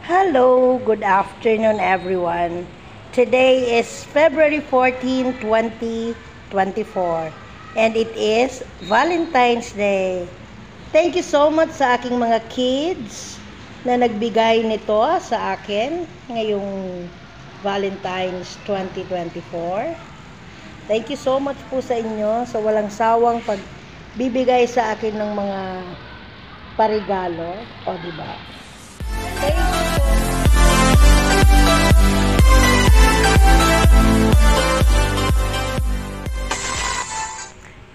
Hello, good afternoon everyone. Today is February 14, 2024 and it is Valentine's Day. Thank you so much sa aking mga kids na nagbigay nito sa akin ngayong Valentine's 2024. Thank you so much po sa inyo sa walang sawang pagbibigay sa akin ng mga parigalo. O, diba? Thank you po.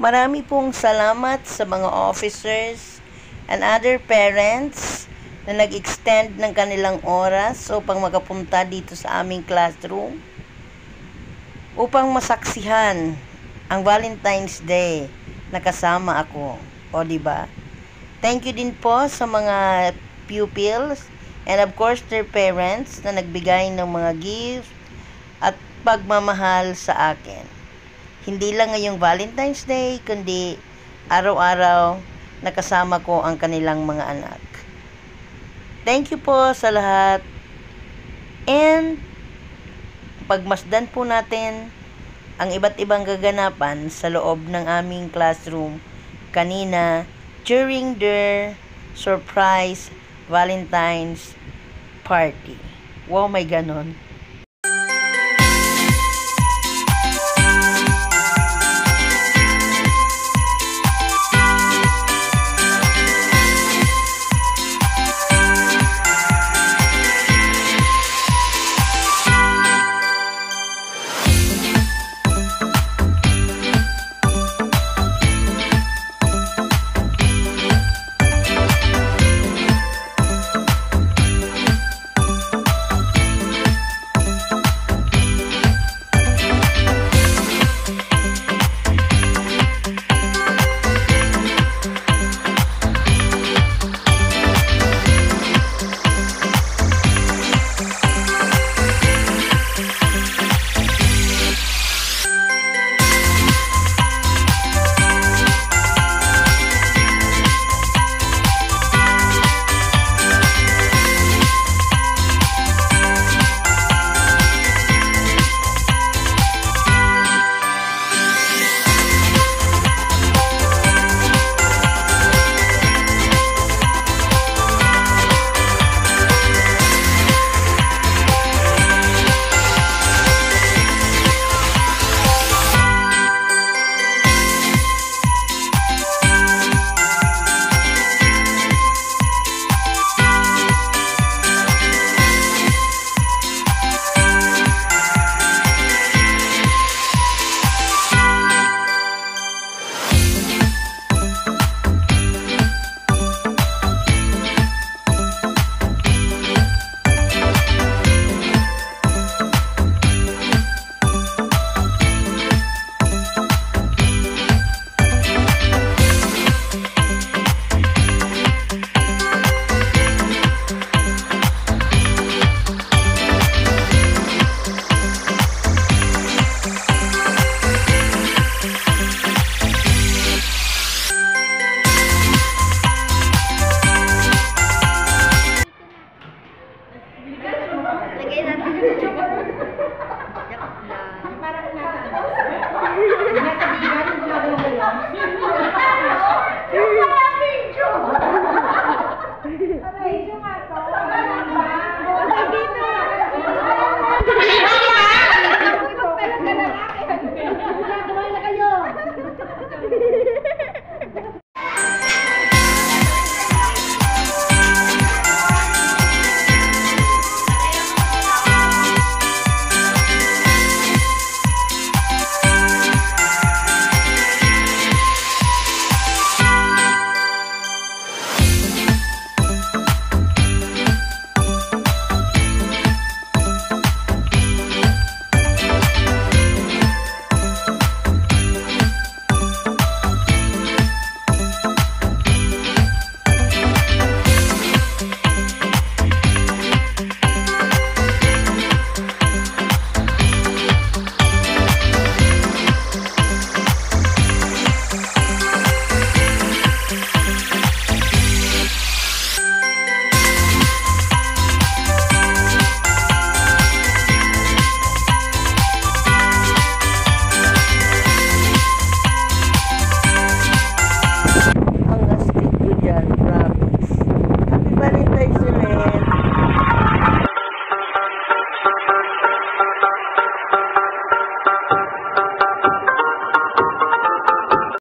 Marami pong salamat sa mga officers and other parents na nag-extend ng kanilang oras upang makapunta dito sa aming classroom upang masaksihan ang Valentine's Day na kasama ako. O, diba? Thank you din po sa mga pupils and of course their parents na nagbigay ng mga gifts at pagmamahal sa akin. Hindi lang ngayong Valentine's Day, kundi araw-araw nakasama ko ang kanilang mga anak. Thank you po sa lahat. And pagmasdan po natin ang iba't ibang gaganapan sa loob ng aming classroom kanina during their surprise Valentine's party. Wow, may ganon.